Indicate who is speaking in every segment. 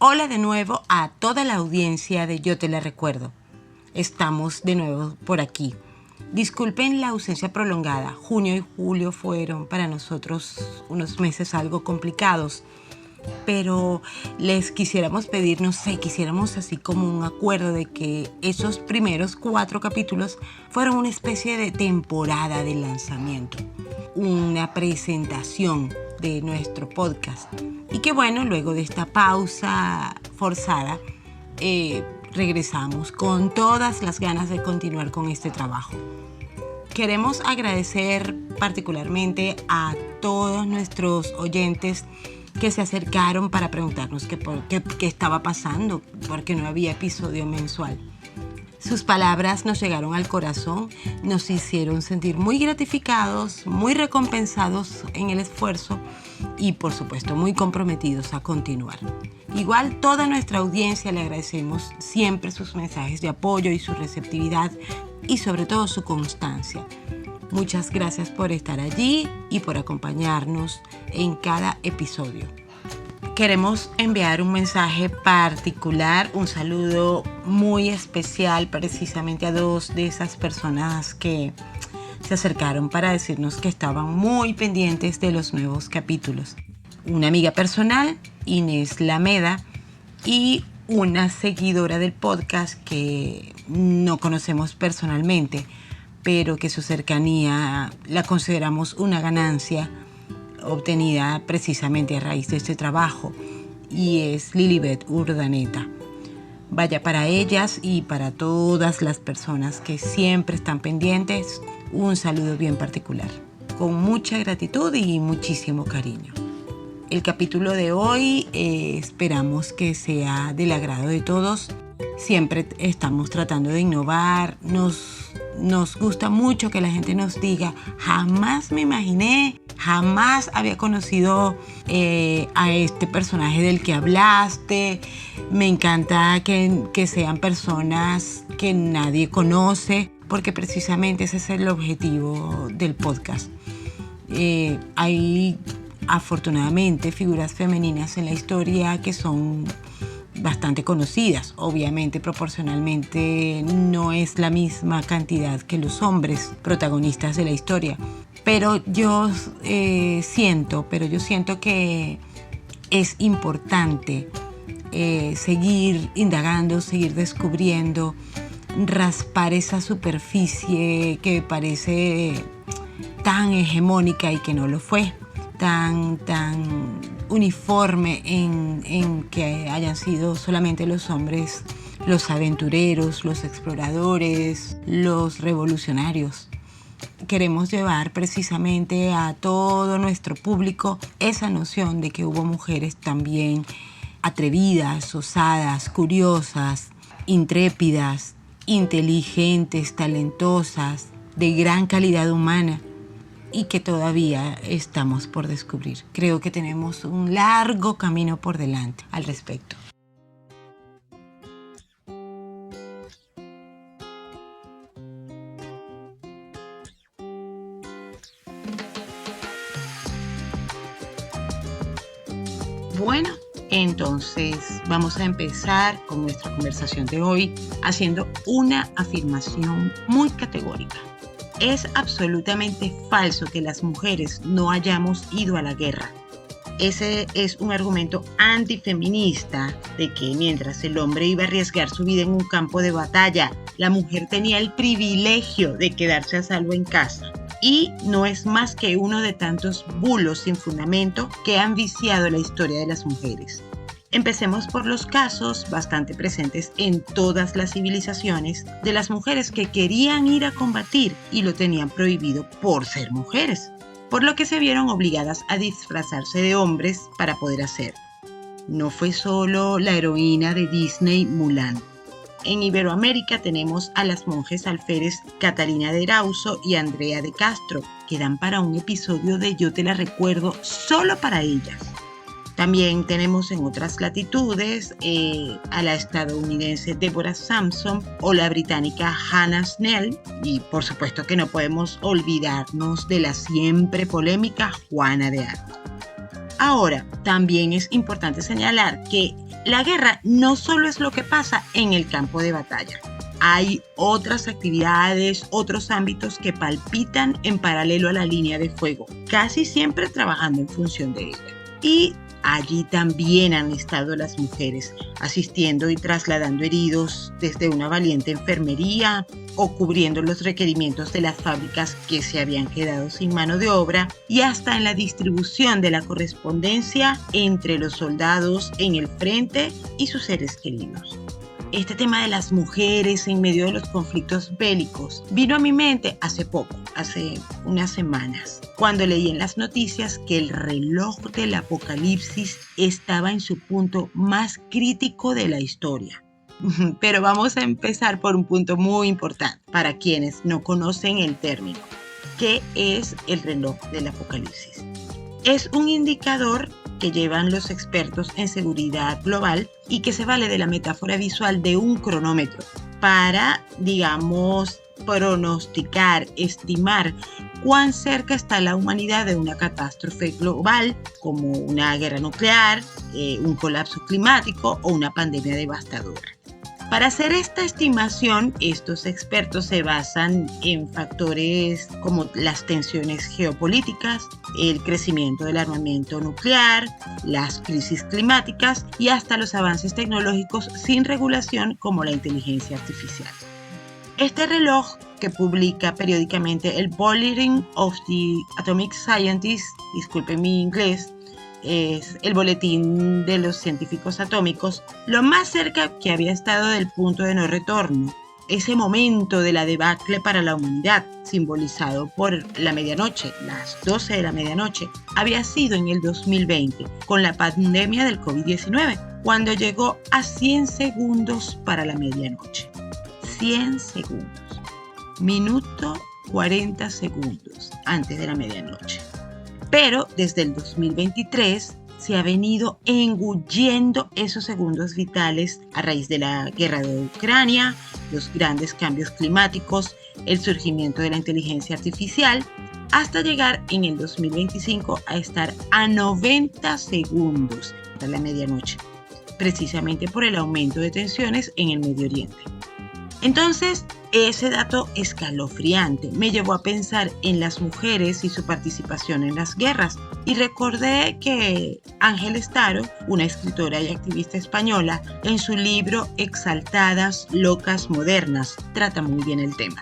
Speaker 1: Hola de nuevo a toda la audiencia de Yo Te La Recuerdo. Estamos de nuevo por aquí. Disculpen la ausencia prolongada. Junio y julio fueron para nosotros unos meses algo complicados, pero les quisiéramos pedir, quisiéramos así como un acuerdo de que esos primeros 4 capítulos fueron una especie de temporada de lanzamiento, una presentación de nuestro podcast. Y que bueno, luego de esta pausa forzada, regresamos con todas las ganas de continuar con este trabajo. Queremos agradecer particularmente a todos nuestros oyentes que se acercaron para preguntarnos qué estaba pasando, porque no había episodio mensual. Sus palabras nos llegaron al corazón, nos hicieron sentir muy gratificados, muy recompensados en el esfuerzo y por supuesto muy comprometidos a continuar. Igual toda nuestra audiencia le agradecemos siempre sus mensajes de apoyo y su receptividad y sobre todo su constancia. Muchas gracias por estar allí y por acompañarnos en cada episodio. Queremos enviar un mensaje particular, un saludo muy especial precisamente a 2 de esas personas que se acercaron para decirnos que estaban muy pendientes de los nuevos capítulos. Una amiga personal, Inés Lameda, y una seguidora del podcast que no conocemos personalmente, pero que su cercanía la consideramos una ganancia obtenida precisamente a raíz de este trabajo, y es Lilibet Urdaneta. Vaya para ellas y para todas las personas que siempre están pendientes, un saludo bien particular, con mucha gratitud y muchísimo cariño. El capítulo de hoy esperamos que sea del agrado de todos. Siempre estamos tratando de innovar, nos gusta mucho que la gente nos diga: jamás me imaginé, jamás había conocido a este personaje del que hablaste. Me encanta que sean personas que nadie conoce, porque precisamente ese es el objetivo del podcast. Hay afortunadamente figuras femeninas en la historia que son bastante conocidas. Obviamente proporcionalmente no es la misma cantidad que los hombres protagonistas de la historia, pero yo siento que es importante seguir indagando, seguir descubriendo, raspar esa superficie que parece tan hegemónica y que no lo fue, tan uniforme en que hayan sido solamente los hombres los aventureros, los exploradores, los revolucionarios. Queremos llevar precisamente a todo nuestro público esa noción de que hubo mujeres también atrevidas, osadas, curiosas, intrépidas, inteligentes, talentosas, de gran calidad humana, y que todavía estamos por descubrir. Creo que tenemos un largo camino por delante al respecto. Bueno, entonces vamos a empezar con nuestra conversación de hoy haciendo una afirmación muy categórica. Es absolutamente falso que las mujeres no hayamos ido a la guerra. Ese es un argumento antifeminista de que mientras el hombre iba a arriesgar su vida en un campo de batalla, la mujer tenía el privilegio de quedarse a salvo en casa. Y no es más que uno de tantos bulos sin fundamento que han viciado la historia de las mujeres. Empecemos por los casos bastante presentes en todas las civilizaciones de las mujeres que querían ir a combatir y lo tenían prohibido por ser mujeres, por lo que se vieron obligadas a disfrazarse de hombres para poder hacerlo. No fue solo la heroína de Disney, Mulan. En Iberoamérica tenemos a las monjes alférez Catalina de Erauso y Andrea de Castro, que dan para un episodio de Yo Te La Recuerdo solo para ellas. También tenemos en otras latitudes a la estadounidense Deborah Sampson o la británica Hannah Snell, y por supuesto que no podemos olvidarnos de la siempre polémica Juana de Arco. Ahora, también es importante señalar que la guerra no solo es lo que pasa en el campo de batalla. Hay otras actividades, otros ámbitos que palpitan en paralelo a la línea de fuego, casi siempre trabajando en función de ella. Y allí también han estado las mujeres, asistiendo y trasladando heridos desde una valiente enfermería o cubriendo los requerimientos de las fábricas que se habían quedado sin mano de obra, y hasta en la distribución de la correspondencia entre los soldados en el frente y sus seres queridos. Este tema de las mujeres en medio de los conflictos bélicos vino a mi mente hace poco, hace unas semanas, cuando leí en las noticias que el reloj del apocalipsis estaba en su punto más crítico de la historia. Pero vamos a empezar por un punto muy importante para quienes no conocen el término. ¿Qué es el reloj del apocalipsis? Es un indicador que llevan los expertos en seguridad global y que se vale de la metáfora visual de un cronómetro para, digamos, pronosticar, estimar cuán cerca está la humanidad de una catástrofe global como una guerra nuclear, un colapso climático o una pandemia devastadora. Para hacer esta estimación, estos expertos se basan en factores como las tensiones geopolíticas, el crecimiento del armamento nuclear, las crisis climáticas y hasta los avances tecnológicos sin regulación como la inteligencia artificial. Este reloj, que publica periódicamente el Bulletin of the Atomic Scientists, disculpen mi inglés, es el boletín de los científicos atómicos, lo más cerca que había estado del punto de no retorno, ese momento de la debacle para la humanidad, simbolizado por la medianoche, las 12 de la medianoche, había sido en el 2020, con la pandemia del COVID-19, cuando llegó a 100 segundos para la medianoche. 100 segundos. Minuto 40 segundos antes de la medianoche. Pero desde el 2023 se ha venido engullendo esos segundos vitales a raíz de la guerra de Ucrania, los grandes cambios climáticos, el surgimiento de la inteligencia artificial, hasta llegar en el 2025 a estar a 90 segundos hasta la medianoche, precisamente por el aumento de tensiones en el Medio Oriente. Entonces, ese dato escalofriante me llevó a pensar en las mujeres y su participación en las guerras, y recordé que Ángeles Taro, una escritora y activista española, en su libro Exaltadas, locas, modernas, trata muy bien el tema.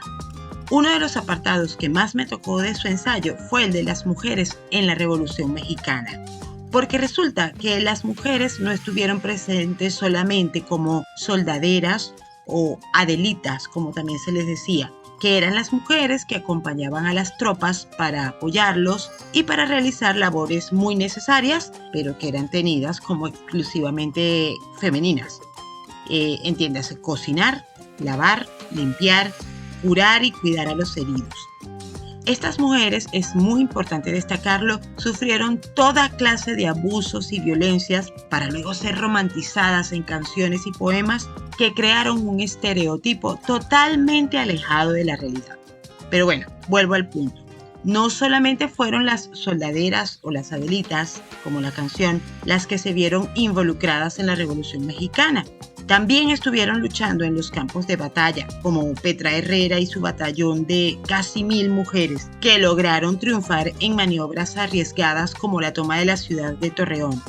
Speaker 1: Uno de los apartados que más me tocó de su ensayo fue el de las mujeres en la Revolución Mexicana, porque resulta que las mujeres no estuvieron presentes solamente como soldaderas o adelitas, como también se les decía, que eran las mujeres que acompañaban a las tropas para apoyarlos y para realizar labores muy necesarias, pero que eran tenidas como exclusivamente femeninas. Entiéndase, cocinar, lavar, limpiar, curar y cuidar a los heridos. Estas mujeres, es muy importante destacarlo, sufrieron toda clase de abusos y violencias para luego ser romantizadas en canciones y poemas que crearon un estereotipo totalmente alejado de la realidad. Pero bueno, vuelvo al punto. No solamente fueron las soldaderas o las adelitas, como la canción, las que se vieron involucradas en la Revolución Mexicana. También estuvieron luchando en los campos de batalla, como Petra Herrera y su batallón de casi 1000 mujeres, que lograron triunfar en maniobras arriesgadas como la toma de la ciudad de Torreón,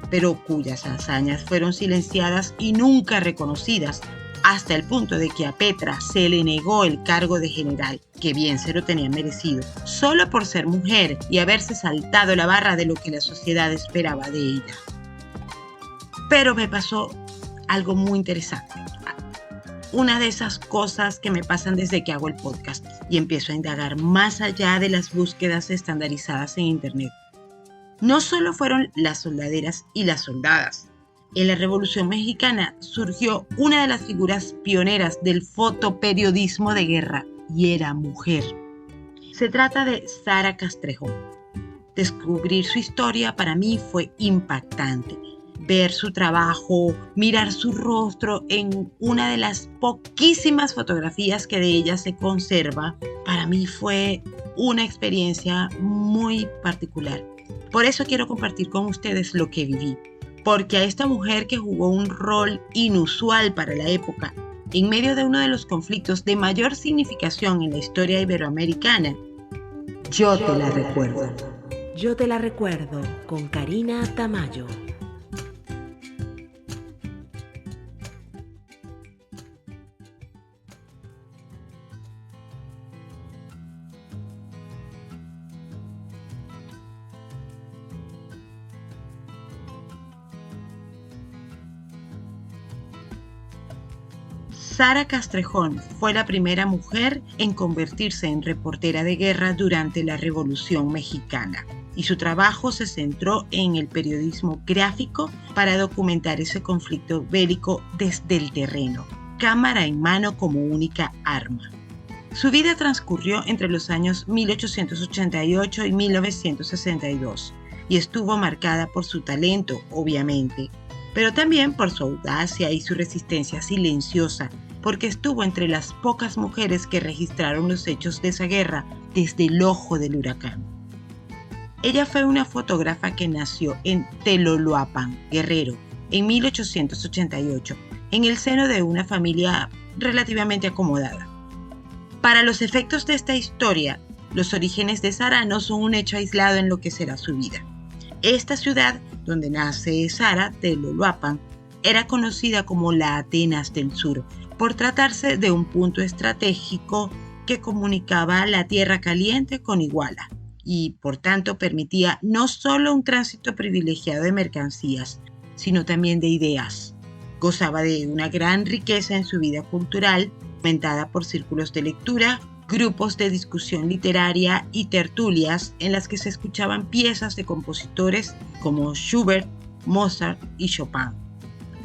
Speaker 1: pero cuyas hazañas fueron silenciadas y nunca reconocidas, hasta el punto de que a Petra se le negó el cargo de general, que bien se lo tenía merecido, solo por ser mujer y haberse saltado la barra de lo que la sociedad esperaba de ella. Pero me pasó algo muy interesante. Una de esas cosas que me pasan desde que hago el podcast y empiezo a indagar más allá de las búsquedas estandarizadas en internet. No solo fueron las soldaderas y las soldadas. En la Revolución Mexicana surgió una de las figuras pioneras del fotoperiodismo de guerra y era mujer. Se trata de Sara Castrejón. Descubrir su historia para mí fue impactante. Ver su trabajo, mirar su rostro en una de las poquísimas fotografías que de ella se conserva, para mí fue una experiencia muy particular, Por eso quiero compartir con ustedes lo que viví, porque a esta mujer que jugó un rol inusual para la época, en medio de uno de los conflictos de mayor significación en la historia iberoamericana, yo te la recuerdo.
Speaker 2: Yo te la recuerdo con Karina Tamayo.
Speaker 1: Sara Castrejón fue la primera mujer en convertirse en reportera de guerra durante la Revolución Mexicana, y su trabajo se centró en el periodismo gráfico para documentar ese conflicto bélico desde el terreno, cámara en mano como única arma. Su vida transcurrió entre los años 1888 y 1962 y estuvo marcada por su talento, obviamente, pero también por su audacia y su resistencia silenciosa, porque estuvo entre las pocas mujeres que registraron los hechos de esa guerra desde el ojo del huracán. Ella fue una fotógrafa que nació en Teloloapan, Guerrero, en 1888, en el seno de una familia relativamente acomodada. Para los efectos de esta historia, los orígenes de Sara no son un hecho aislado en lo que será su vida. Esta ciudad, donde nace Sara, Teloloapan, era conocida como la Atenas del Sur, por tratarse de un punto estratégico que comunicaba la Tierra Caliente con Iguala y, por tanto, permitía no solo un tránsito privilegiado de mercancías, sino también de ideas. Gozaba de una gran riqueza en su vida cultural, aumentada por círculos de lectura, grupos de discusión literaria y tertulias en las que se escuchaban piezas de compositores como Schubert, Mozart y Chopin.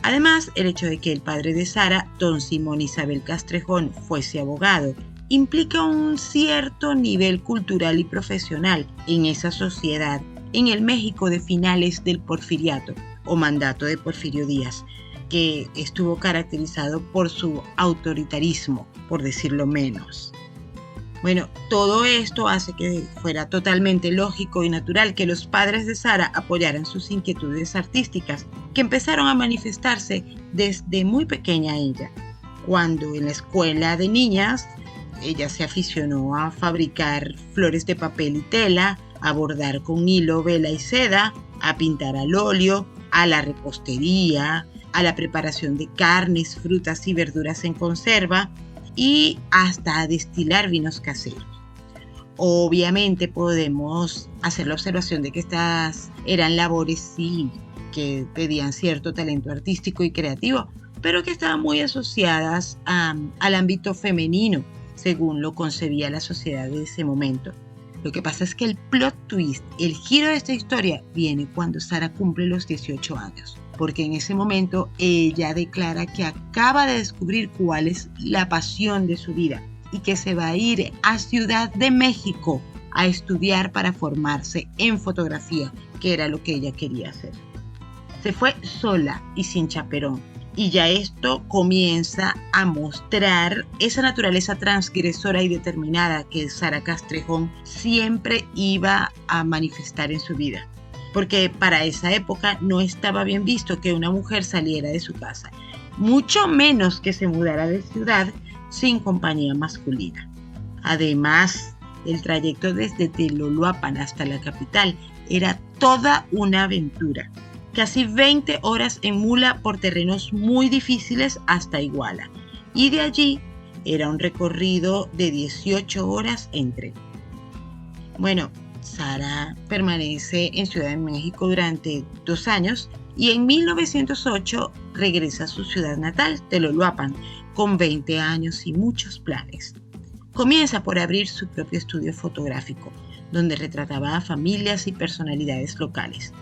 Speaker 1: Además, el hecho de que el padre de Sara, don Simón Isabel Castrejón, fuese abogado, implica un cierto nivel cultural y profesional en esa sociedad, en el México de finales del Porfiriato o mandato de Porfirio Díaz, que estuvo caracterizado por su autoritarismo, por decirlo menos. Bueno, todo esto hace que fuera totalmente lógico y natural que los padres de Sara apoyaran sus inquietudes artísticas, que empezaron a manifestarse desde muy pequeña ella, cuando en la escuela de niñas ella se aficionó a fabricar flores de papel y tela, a bordar con hilo, vela y seda, a pintar al óleo, a la repostería, a la preparación de carnes, frutas y verduras en conserva, y hasta a destilar vinos caseros. Obviamente podemos hacer la observación de que estas eran labores sí que pedían cierto talento artístico y creativo, pero que estaban muy asociadas al ámbito femenino, según lo concebía la sociedad de ese momento. Lo que pasa es que el plot twist, el giro de esta historia, viene cuando Sara cumple los 18 años. Porque en ese momento ella declara que acaba de descubrir cuál es la pasión de su vida y que se va a ir a Ciudad de México a estudiar para formarse en fotografía, que era lo que ella quería hacer. Se fue sola y sin chaperón, y ya esto comienza a mostrar esa naturaleza transgresora y determinada que Sara Castrejón siempre iba a manifestar en su vida. Porque para esa época no estaba bien visto que una mujer saliera de su casa, mucho menos que se mudara de ciudad sin compañía masculina. Además, el trayecto desde Teloloapan hasta la capital era toda una aventura. Casi 20 horas en mula por terrenos muy difíciles hasta Iguala. Y de allí era un recorrido de 18 horas en tren. Bueno, Sara permanece en Ciudad de México durante 2 años y en 1908 regresa a su ciudad natal, Teloloapan, con 20 años y muchos planes. Comienza por abrir su propio estudio fotográfico, donde retrataba a familias y personalidades locales.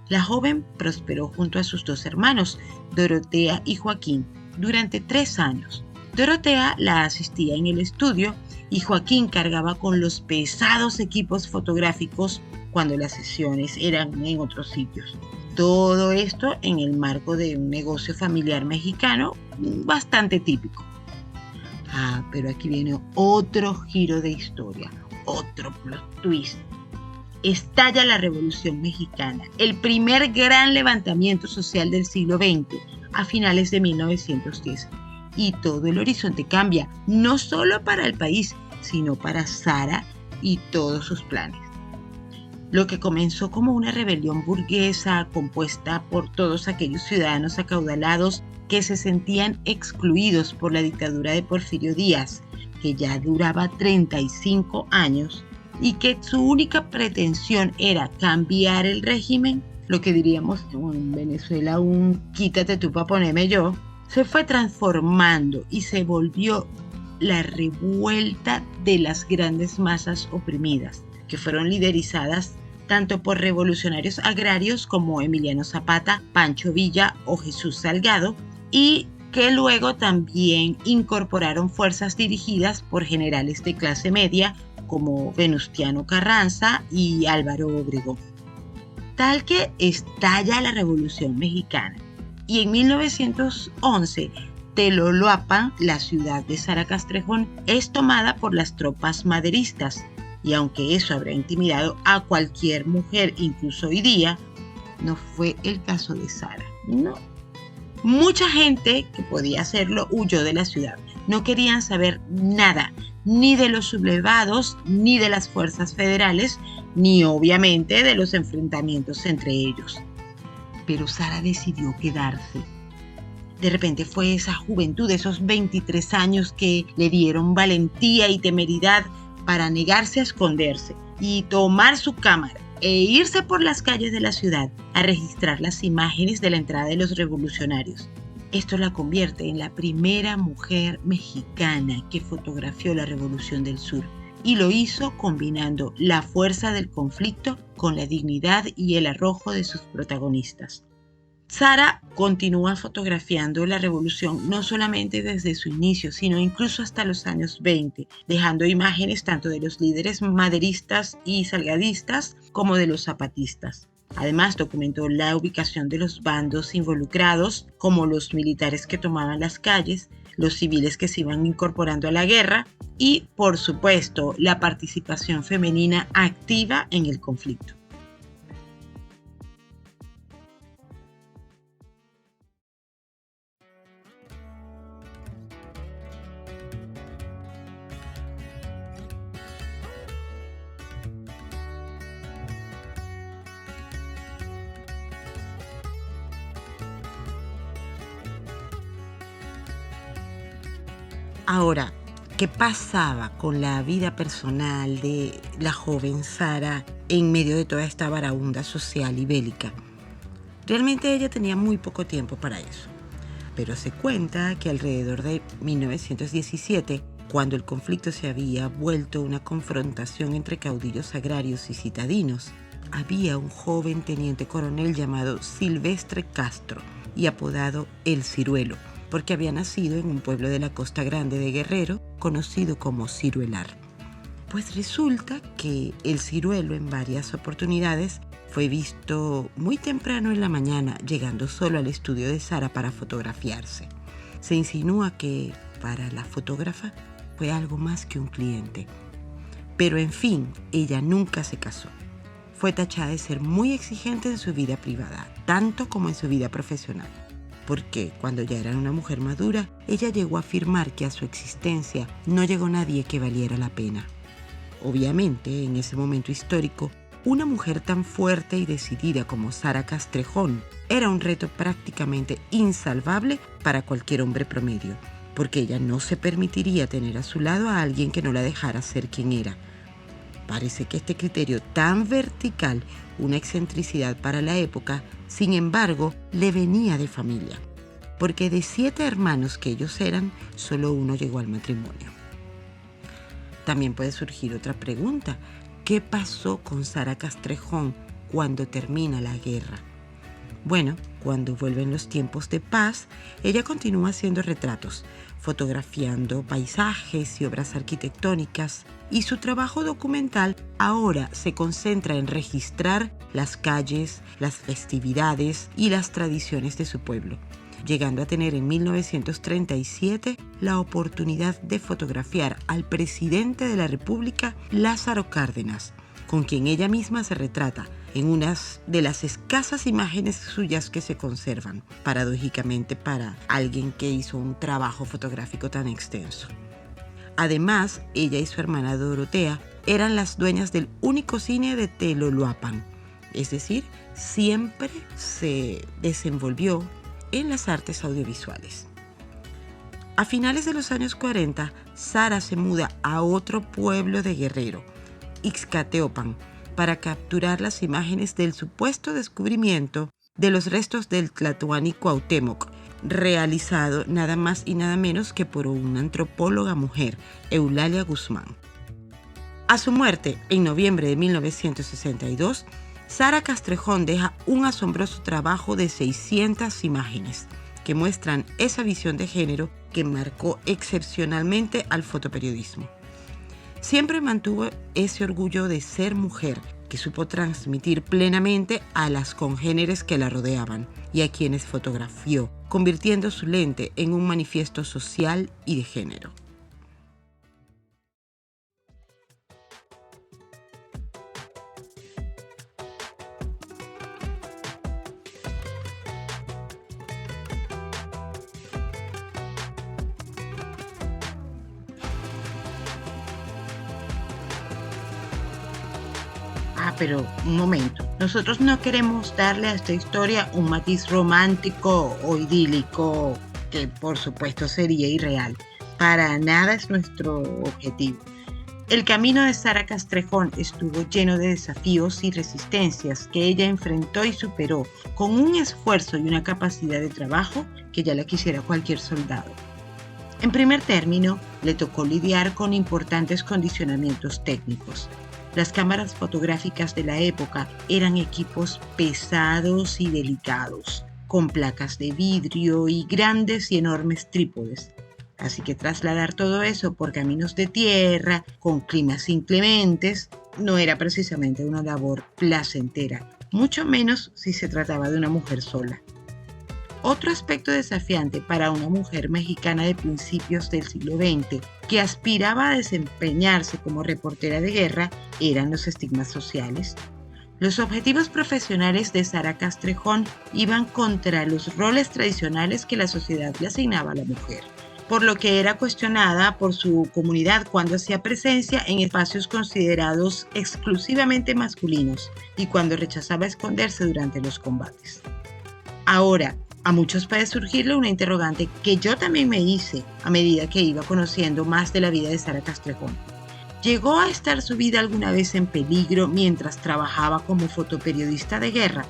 Speaker 1: La joven prosperó junto a sus 2 hermanos, Dorotea y Joaquín, durante 3 años. Dorotea la asistía en el estudio y Joaquín cargaba con los pesados equipos fotográficos cuando las sesiones eran en otros sitios. Todo esto en el marco de un negocio familiar mexicano bastante típico. Pero aquí viene otro giro de historia, otro plot twist. estalla la Revolución Mexicana, el primer gran levantamiento social del siglo XX, a finales de 1910. Y todo el horizonte cambia, no solo para el país, sino para Sara y todos sus planes. Lo que comenzó como una rebelión burguesa compuesta por todos aquellos ciudadanos acaudalados que se sentían excluidos por la dictadura de Porfirio Díaz, que ya duraba 35 años, y que su única pretensión era cambiar el régimen, lo que diríamos en Venezuela un quítate tú pa' ponerme yo, se fue transformando y se volvió la revuelta de las grandes masas oprimidas, que fueron liderizadas tanto por revolucionarios agrarios como Emiliano Zapata, Pancho Villa o Jesús Salgado, y que luego también incorporaron fuerzas dirigidas por generales de clase media como Venustiano Carranza y Álvaro Obregón. Tal que estalla la Revolución Mexicana y en 1911 Teloloapan, la ciudad de Sara Castrejón, es tomada por las tropas maderistas. Y aunque eso habrá intimidado a cualquier mujer, incluso hoy día, no fue el caso de Sara. No. Mucha gente que podía hacerlo huyó de la ciudad. No querían saber nada, ni de los sublevados, ni de las fuerzas federales, ni obviamente de los enfrentamientos entre ellos. Pero Sara decidió quedarse. De repente fue esa juventud, esos 23 años que le dieron valentía y temeridad para negarse a esconderse y tomar su cámara e irse por las calles de la ciudad a registrar las imágenes de la entrada de los revolucionarios. Esto la convierte en la primera mujer mexicana que fotografió la Revolución del Sur y lo hizo combinando la fuerza del conflicto con la dignidad y el arrojo de sus protagonistas. Sara continúa fotografiando la revolución no solamente desde su inicio, sino incluso hasta los años 20, dejando imágenes tanto de los líderes maderistas y salgadistas como de los zapatistas. Además, documentó la ubicación de los bandos involucrados, como los militares que tomaban las calles, los civiles que se iban incorporando a la guerra y, por supuesto, la participación femenina activa en el conflicto. Ahora, ¿qué pasaba con la vida personal de la joven Sara en medio de toda esta varaunda social y bélica? Realmente ella tenía muy poco tiempo para eso, pero se cuenta que alrededor de 1917, cuando el conflicto se había vuelto una confrontación entre caudillos agrarios y citadinos, había un joven teniente coronel llamado Silvestre Castro y apodado El Ciruelo, porque había nacido en un pueblo de la Costa Grande de Guerrero, conocido como Ciruelar. Pues resulta que el ciruelo en varias oportunidades fue visto muy temprano en la mañana, llegando solo al estudio de Sara para fotografiarse. Se insinúa que para la fotógrafa fue algo más que un cliente. Pero en fin, ella nunca se casó. Fue tachada de ser muy exigente en su vida privada, tanto como en su vida profesional. Porque cuando ya era una mujer madura, ella llegó a afirmar que a su existencia no llegó nadie que valiera la pena. Obviamente, en ese momento histórico, una mujer tan fuerte y decidida como Sara Castrejón era un reto prácticamente insalvable para cualquier hombre promedio, porque ella no se permitiría tener a su lado a alguien que no la dejara ser quien era. Parece que este criterio tan vertical, una excentricidad para la época, sin embargo, le venía de familia, porque de 7 hermanos que ellos eran, solo uno llegó al matrimonio. También puede surgir otra pregunta: ¿qué pasó con Sara Castrejón cuando termina la guerra? Bueno, cuando vuelven los tiempos de paz, ella continúa haciendo retratos, fotografiando paisajes y obras arquitectónicas, y su trabajo documental ahora se concentra en registrar las calles, las festividades y las tradiciones de su pueblo, llegando a tener en 1937 la oportunidad de fotografiar al presidente de la República, Lázaro Cárdenas, con quien ella misma se retrata en unas de las escasas imágenes suyas que se conservan, paradójicamente para alguien que hizo un trabajo fotográfico tan extenso. Además, ella y su hermana Dorotea eran las dueñas del único cine de Teloloapan, es decir, siempre se desenvolvió en las artes audiovisuales. A finales de los años 40, Sara se muda a otro pueblo de Guerrero, Ixcateopan, para capturar las imágenes del supuesto descubrimiento de los restos del Tlatoani Cuauhtémoc, realizado nada más y nada menos que por una antropóloga mujer, Eulalia Guzmán. A su muerte, en noviembre de 1962, Sara Castrejón deja un asombroso trabajo de 600 imágenes que muestran esa visión de género que marcó excepcionalmente al fotoperiodismo. Siempre mantuvo ese orgullo de ser mujer que supo transmitir plenamente a las congéneres que la rodeaban y a quienes fotografió, convirtiendo su lente en un manifiesto social y de género. Pero un momento, nosotros no queremos darle a esta historia un matiz romántico o idílico, que por supuesto sería irreal. Para nada es nuestro objetivo. El camino de Sara Castrejón estuvo lleno de desafíos y resistencias que ella enfrentó y superó con un esfuerzo y una capacidad de trabajo que ya la quisiera cualquier soldado. En primer término, le tocó lidiar con importantes condicionamientos técnicos. Las cámaras fotográficas de la época eran equipos pesados y delicados, con placas de vidrio y grandes y enormes trípodes. Así que trasladar todo eso por caminos de tierra, con climas inclementes, no era precisamente una labor placentera, mucho menos si se trataba de una mujer sola. Otro aspecto desafiante para una mujer mexicana de principios del siglo XX que aspiraba a desempeñarse como reportera de guerra eran los estigmas sociales. Los objetivos profesionales de Sara Castrejón iban contra los roles tradicionales que la sociedad le asignaba a la mujer, por lo que era cuestionada por su comunidad cuando hacía presencia en espacios considerados exclusivamente masculinos y cuando rechazaba esconderse durante los combates. Ahora, a muchos puede surgirle una interrogante que yo también me hice a medida que iba conociendo más de la vida de Sara Castrejón. ¿Llegó a estar su vida alguna vez en peligro mientras trabajaba como fotoperiodista de guerra?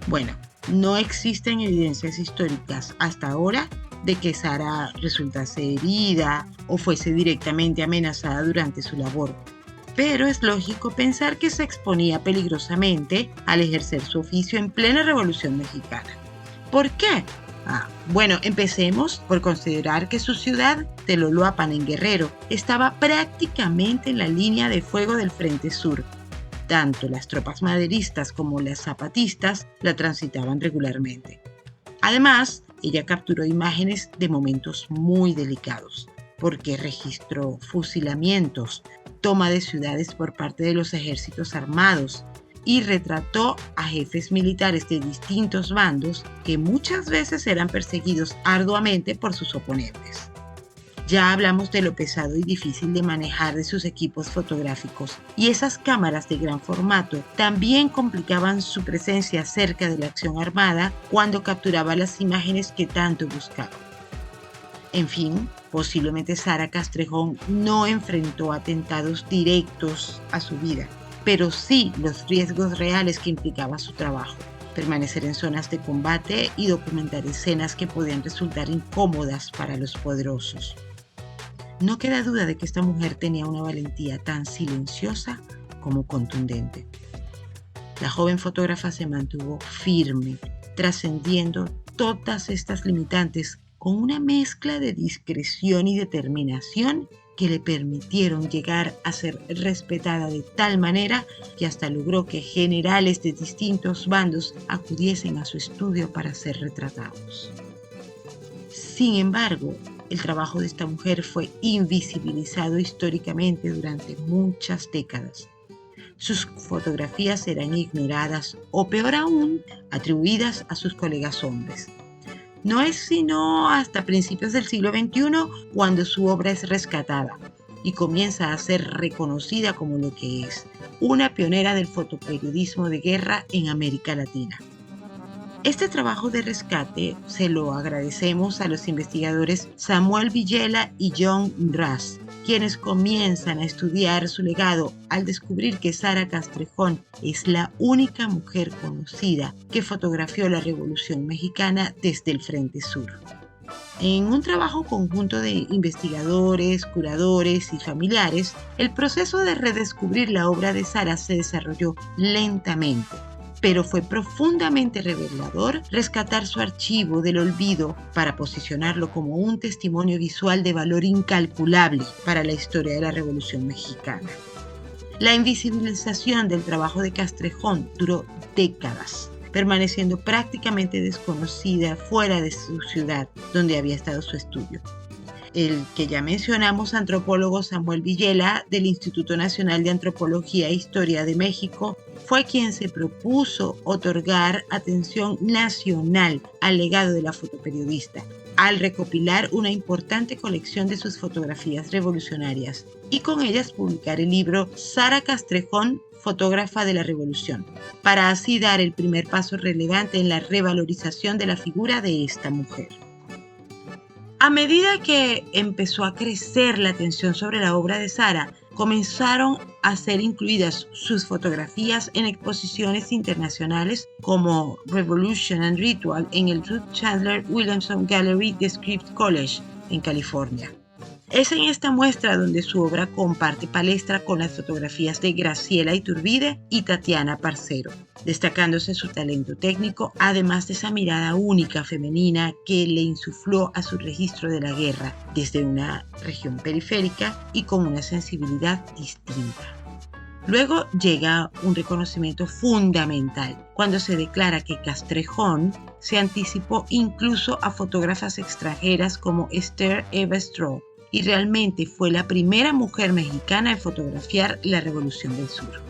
Speaker 1: Bueno, no existen evidencias históricas hasta ahora de que Sara resultase herida o fuese directamente amenazada durante su labor. Pero es lógico pensar que se exponía peligrosamente al ejercer su oficio en plena Revolución Mexicana. ¿Por qué? Bueno, empecemos por considerar que su ciudad, Teloloapan en Guerrero, estaba prácticamente en la línea de fuego del Frente Sur. Tanto las tropas maderistas como las zapatistas la transitaban regularmente. Además, ella capturó imágenes de momentos muy delicados, porque registró fusilamientos, toma de ciudades por parte de los ejércitos armados, y retrató a jefes militares de distintos bandos que muchas veces eran perseguidos arduamente por sus oponentes. Ya hablamos de lo pesado y difícil de manejar de sus equipos fotográficos, y esas cámaras de gran formato también complicaban su presencia cerca de la acción armada cuando capturaba las imágenes que tanto buscaba. En fin, posiblemente Sara Castrejón no enfrentó atentados directos a su vida, pero sí los riesgos reales que implicaba su trabajo, permanecer en zonas de combate y documentar escenas que podían resultar incómodas para los poderosos. No queda duda de que esta mujer tenía una valentía tan silenciosa como contundente. La joven fotógrafa se mantuvo firme, trascendiendo todas estas limitantes con una mezcla de discreción y determinación que le permitieron llegar a ser respetada de tal manera que hasta logró que generales de distintos bandos acudiesen a su estudio para ser retratados. Sin embargo, el trabajo de esta mujer fue invisibilizado históricamente durante muchas décadas. sus fotografías eran ignoradas o, peor aún, atribuidas a sus colegas hombres. No es sino hasta principios del siglo XXI cuando su obra es rescatada y comienza a ser reconocida como lo que es, una pionera del fotoperiodismo de guerra en América Latina. Este trabajo de rescate se lo agradecemos a los investigadores Samuel Villela y John Ras, quienes comienzan a estudiar su legado al descubrir que Sara Castrejón es la única mujer conocida que fotografió la Revolución Mexicana desde el Frente Sur. En un trabajo conjunto de investigadores, curadores y familiares, el proceso de redescubrir la obra de Sara se desarrolló lentamente, pero fue profundamente revelador rescatar su archivo del olvido para posicionarlo como un testimonio visual de valor incalculable para la historia de la Revolución Mexicana. La invisibilización del trabajo de Castrejón duró décadas, permaneciendo prácticamente desconocida fuera de su ciudad, donde había estado su estudio. El que ya mencionamos, antropólogo Samuel Villela, del Instituto Nacional de Antropología e Historia de México, fue quien se propuso otorgar atención nacional al legado de la fotoperiodista, al recopilar una importante colección de sus fotografías revolucionarias y con ellas publicar el libro Sara Castrejón, fotógrafa de la Revolución, para así dar el primer paso relevante en la revalorización de la figura de esta mujer. A medida que empezó a crecer la atención sobre la obra de Sara, comenzaron a ser incluidas sus fotografías en exposiciones internacionales como Revolution and Ritual en el Ruth Chandler Williamson Gallery de Scripps College en California. Es en esta muestra donde su obra comparte palestra con las fotografías de Graciela Iturbide y Tatiana Parcero, destacándose su talento técnico, además de esa mirada única femenina que le insufló a su registro de la guerra desde una región periférica y con una sensibilidad distinta. Luego llega un reconocimiento fundamental cuando se declara que Castrejón se anticipó incluso a fotógrafas extranjeras como Esther Eva Stroh, y realmente fue la primera mujer mexicana en fotografiar la Revolución del Sur.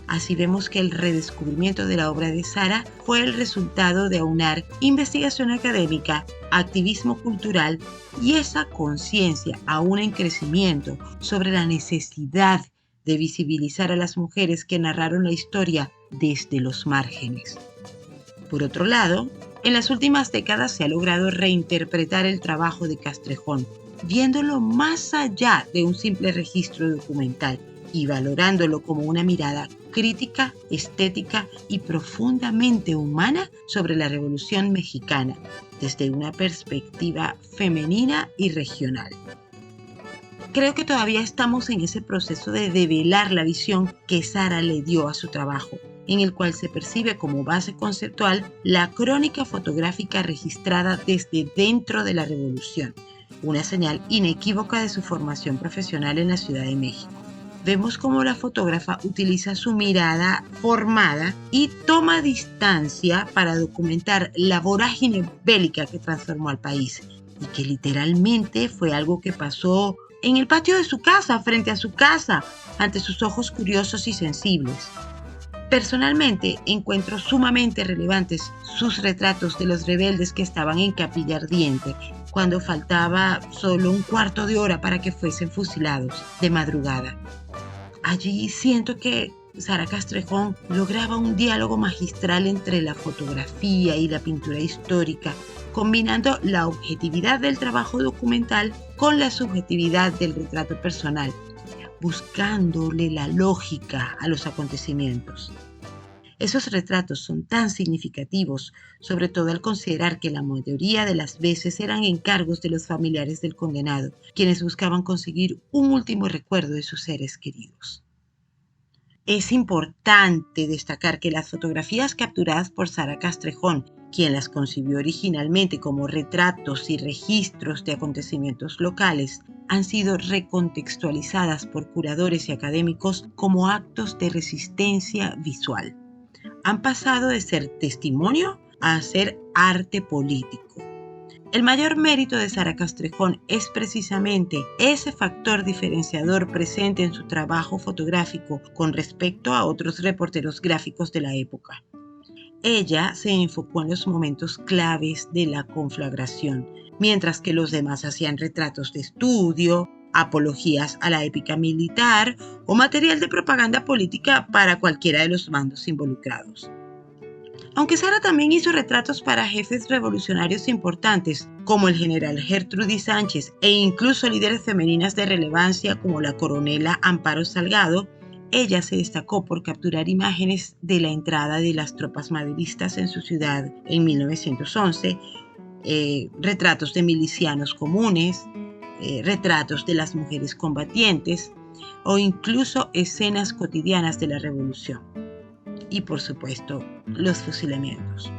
Speaker 1: Así vemos que el redescubrimiento de la obra de Sara fue el resultado de aunar investigación académica, activismo cultural y esa conciencia aún en crecimiento sobre la necesidad de visibilizar a las mujeres que narraron la historia desde los márgenes. Por otro lado, en las últimas décadas se ha logrado reinterpretar el trabajo de Castrejón, viéndolo más allá de un simple registro documental y valorándolo como una mirada crítica, estética y profundamente humana sobre la Revolución Mexicana, desde una perspectiva femenina y regional. Creo que todavía estamos en ese proceso de develar la visión que Sara le dio a su trabajo, en el cual se percibe como base conceptual la crónica fotográfica registrada desde dentro de la Revolución, una señal inequívoca de su formación profesional en la Ciudad de México. Vemos cómo la fotógrafa utiliza su mirada formada y toma distancia para documentar la vorágine bélica que transformó al país y que literalmente fue algo que pasó en el patio de su casa, frente a su casa, ante sus ojos curiosos y sensibles. Personalmente, encuentro sumamente relevantes sus retratos de los rebeldes que estaban en Capilla Ardiente, cuando faltaba solo un cuarto de hora para que fuesen fusilados de madrugada. Allí siento que Sara Castrejón lograba un diálogo magistral entre la fotografía y la pintura histórica, combinando la objetividad del trabajo documental con la subjetividad del retrato personal, buscándole la lógica a los acontecimientos. Esos retratos son tan significativos, sobre todo al considerar que la mayoría de las veces eran encargos de los familiares del condenado, quienes buscaban conseguir un último recuerdo de sus seres queridos. Es importante destacar que las fotografías capturadas por Sara Castrejón, quien las concibió originalmente como retratos y registros de acontecimientos locales, han sido recontextualizadas por curadores y académicos como actos de resistencia visual. Han pasado de ser testimonio a ser arte político. El mayor mérito de Sara Castrejón es precisamente ese factor diferenciador presente en su trabajo fotográfico con respecto a otros reporteros gráficos de la época. Ella se enfocó en los momentos claves de la conflagración, mientras que los demás hacían retratos de estudio, apologías a la épica militar o material de propaganda política para cualquiera de los bandos involucrados. Aunque Sara también hizo retratos para jefes revolucionarios importantes, como el general Gertrudis Sánchez e incluso líderes femeninas de relevancia como la coronela Amparo Salgado, ella se destacó por capturar imágenes de la entrada de las tropas maderistas en su ciudad en 1911, retratos de milicianos comunes, retratos de las mujeres combatientes o incluso escenas cotidianas de la revolución. Y por supuesto, los fusilamientos.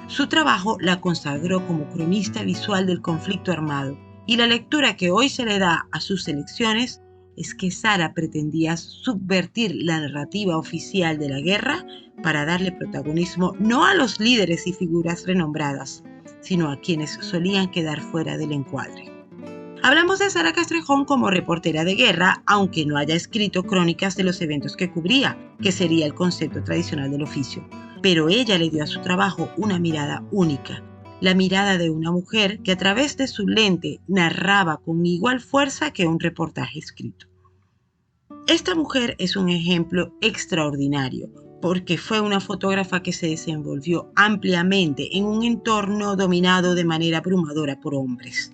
Speaker 1: Su trabajo la consagró como cronista visual del conflicto armado, y la lectura que hoy se le da a sus selecciones es que Sara pretendía subvertir la narrativa oficial de la guerra para darle protagonismo no a los líderes y figuras renombradas, sino a quienes solían quedar fuera del encuadre. Hablamos de Sara Castrejón como reportera de guerra, aunque no haya escrito crónicas de los eventos que cubría, que sería el concepto tradicional del oficio. Pero ella le dio a su trabajo una mirada única, la mirada de una mujer que a través de su lente narraba con igual fuerza que un reportaje escrito. Esta mujer es un ejemplo extraordinario, porque fue una fotógrafa que se desenvolvió ampliamente en un entorno dominado de manera abrumadora por hombres.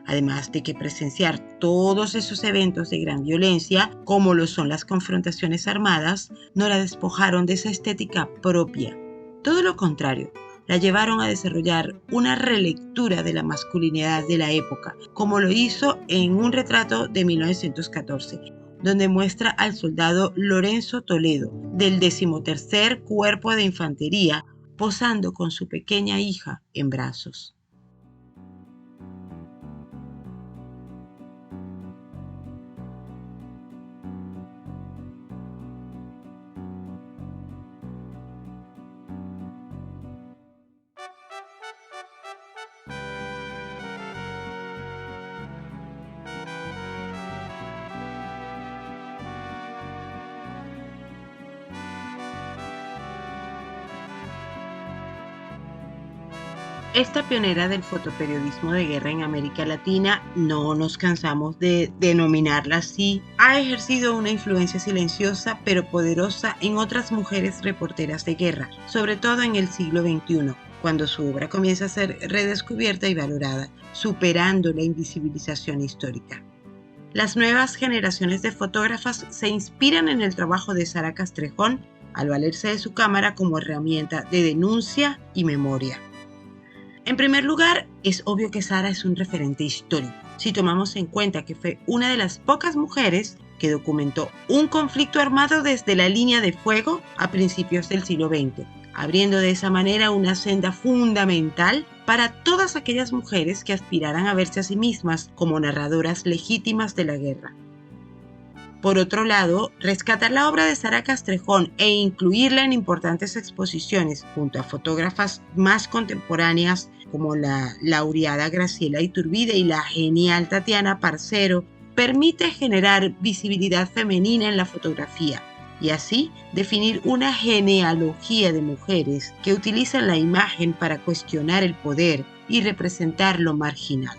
Speaker 1: Además de que presenciar todos esos eventos de gran violencia, como lo son las confrontaciones armadas, no la despojaron de esa estética propia. Todo lo contrario, la llevaron a desarrollar una relectura de la masculinidad de la época, como lo hizo en un retrato de 1914, donde muestra al soldado Lorenzo Toledo, del 13º Cuerpo de Infantería, posando con su pequeña hija en brazos. Esta pionera del fotoperiodismo de guerra en América Latina, no nos cansamos de denominarla así, ha ejercido una influencia silenciosa pero poderosa en otras mujeres reporteras de guerra, sobre todo en el siglo XXI, cuando su obra comienza a ser redescubierta y valorada, superando la invisibilización histórica. Las nuevas generaciones de fotógrafas se inspiran en el trabajo de Sara Castrejón al valerse de su cámara como herramienta de denuncia y memoria. En primer lugar, es obvio que Sara es un referente histórico, si tomamos en cuenta que fue una de las pocas mujeres que documentó un conflicto armado desde la línea de fuego a principios del siglo XX, abriendo de esa manera una senda fundamental para todas aquellas mujeres que aspiraran a verse a sí mismas como narradoras legítimas de la guerra. Por otro lado, rescatar la obra de Sara Castrejón e incluirla en importantes exposiciones junto a fotógrafas más contemporáneas como la laureada Graciela Iturbide y la genial Tatiana Parcero permite generar visibilidad femenina en la fotografía y así definir una genealogía de mujeres que utilizan la imagen para cuestionar el poder y representar lo marginal.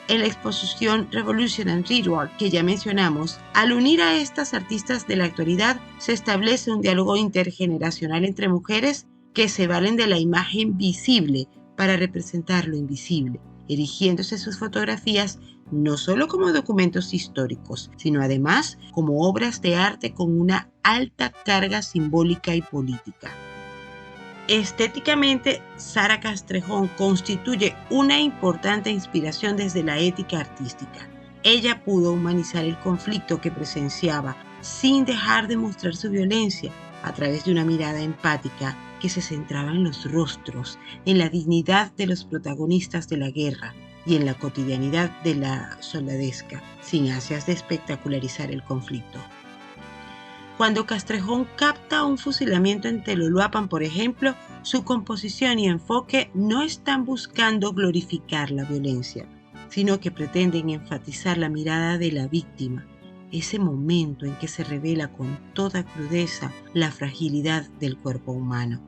Speaker 1: En la exposición Revolution and Ritual que ya mencionamos, al unir a estas artistas de la actualidad, se establece un diálogo intergeneracional entre mujeres que se valen de la imagen visible para representar lo invisible, erigiéndose sus fotografías no solo como documentos históricos, sino además como obras de arte con una alta carga simbólica y política. Estéticamente, Sara Castrejón constituye una importante inspiración desde la ética artística. Ella pudo humanizar el conflicto que presenciaba sin dejar de mostrar su violencia a través de una mirada empática que se centraba en los rostros, en la dignidad de los protagonistas de la guerra y en la cotidianidad de la soldadesca, sin ansias de espectacularizar el conflicto. Cuando Castrejón capta un fusilamiento en Teloloapan, por ejemplo, su composición y enfoque no están buscando glorificar la violencia, sino que pretenden enfatizar la mirada de la víctima, ese momento en que se revela con toda crudeza la fragilidad del cuerpo humano.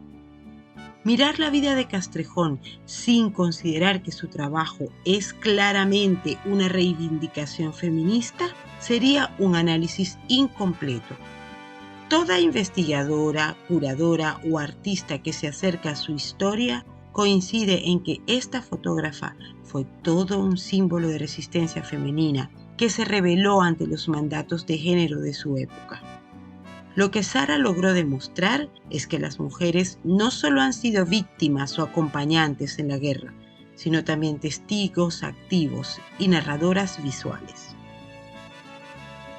Speaker 1: Mirar la vida de Castrejón sin considerar que su trabajo es claramente una reivindicación feminista sería un análisis incompleto. Toda investigadora, curadora o artista que se acerca a su historia coincide en que esta fotógrafa fue todo un símbolo de resistencia femenina que se rebeló ante los mandatos de género de su época. Lo que Sara logró demostrar es que las mujeres no solo han sido víctimas o acompañantes en la guerra, sino también testigos activos y narradoras visuales.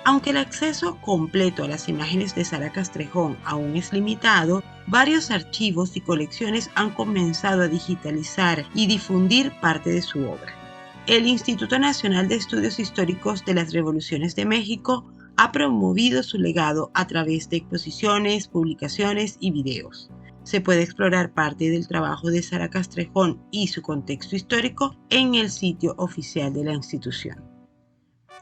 Speaker 1: Aunque el acceso completo a las imágenes de Sara Castrejón aún es limitado, varios archivos y colecciones han comenzado a digitalizar y difundir parte de su obra. El Instituto Nacional de Estudios Históricos de las Revoluciones de México ha promovido su legado a través de exposiciones, publicaciones y videos. Se puede explorar parte del trabajo de Sara Castrejón y su contexto histórico en el sitio oficial de la institución.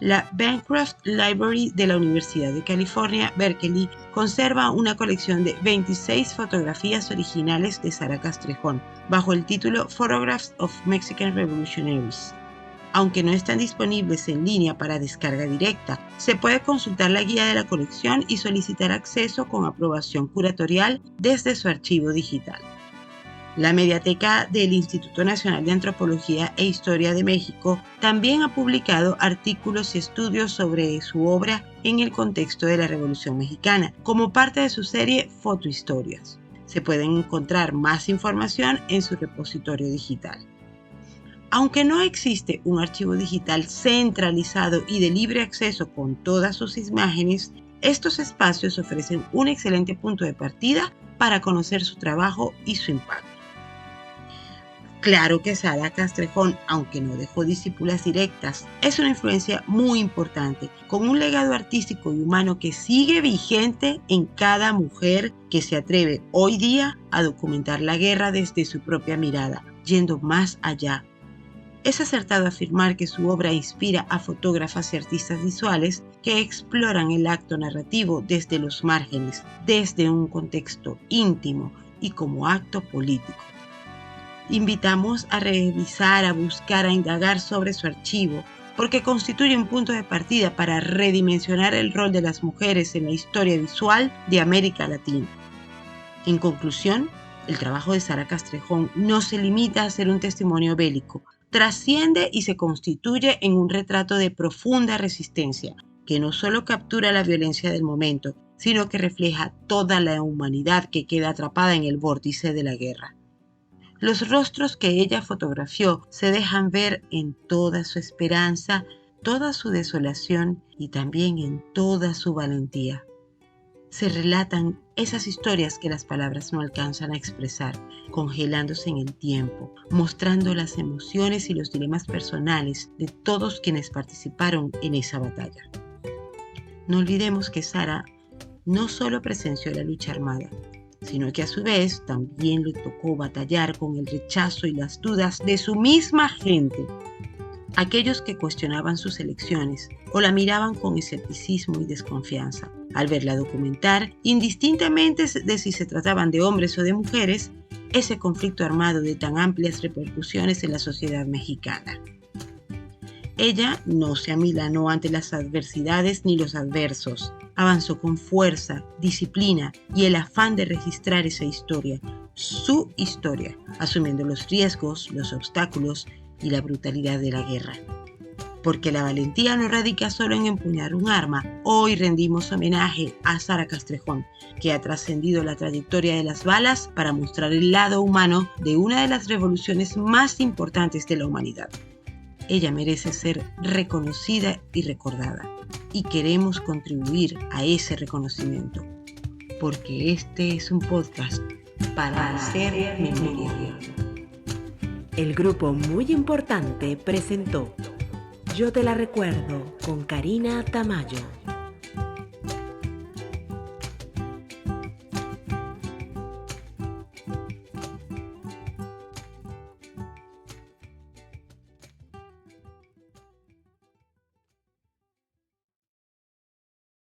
Speaker 1: La Bancroft Library de la Universidad de California, Berkeley, conserva una colección de 26 fotografías originales de Sara Castrejón, bajo el título Photographs of Mexican Revolutionaries. Aunque no están disponibles en línea para descarga directa, se puede consultar la guía de la colección y solicitar acceso con aprobación curatorial desde su archivo digital. La Mediateca del Instituto Nacional de Antropología e Historia de México también ha publicado artículos y estudios sobre su obra en el contexto de la Revolución Mexicana, como parte de su serie Fotohistorias. Se pueden encontrar más información en su repositorio digital. Aunque no existe un archivo digital centralizado y de libre acceso con todas sus imágenes, estos espacios ofrecen un excelente punto de partida para conocer su trabajo y su impacto. Claro que Sara Castrejón, aunque no dejó discípulas directas, es una influencia muy importante, con un legado artístico y humano que sigue vigente en cada mujer que se atreve hoy día a documentar la guerra desde su propia mirada, yendo más allá. Es acertado afirmar que su obra inspira a fotógrafas y artistas visuales que exploran el acto narrativo desde los márgenes, desde un contexto íntimo y como acto político. Invitamos a revisar, a buscar, a indagar sobre su archivo, porque constituye un punto de partida para redimensionar el rol de las mujeres en la historia visual de América Latina. En conclusión, el trabajo de Sara Castrejón no se limita a ser un testimonio bélico, trasciende y se constituye en un retrato de profunda resistencia, que no solo captura la violencia del momento, sino que refleja toda la humanidad que queda atrapada en el vórtice de la guerra. Los rostros que ella fotografió se dejan ver en toda su esperanza, toda su desolación y también en toda su valentía. Se relatan esas historias que las palabras no alcanzan a expresar, congelándose en el tiempo, mostrando las emociones y los dilemas personales de todos quienes participaron en esa batalla. No olvidemos que Sara no solo presenció la lucha armada, sino que a su vez también le tocó batallar con el rechazo y las dudas de su misma gente, aquellos que cuestionaban sus elecciones o la miraban con escepticismo y desconfianza. Al verla documentar, indistintamente de si se trataban de hombres o de mujeres, ese conflicto armado de tan amplias repercusiones en la sociedad mexicana. Ella no se amilanó ante las adversidades ni los adversos. Avanzó con fuerza, disciplina y el afán de registrar esa historia, su historia, asumiendo los riesgos, los obstáculos y la brutalidad de la guerra. Porque la valentía no radica solo en empuñar un arma. Hoy rendimos homenaje a Sara Castrejón, que ha trascendido la trayectoria de las balas para mostrar el lado humano de una de las revoluciones más importantes de la humanidad. Ella merece ser reconocida y recordada, y queremos contribuir a ese reconocimiento, porque este es un podcast para hacer memoria.
Speaker 2: El grupo Muy Importante presentó Yo te la recuerdo con Karina Tamayo.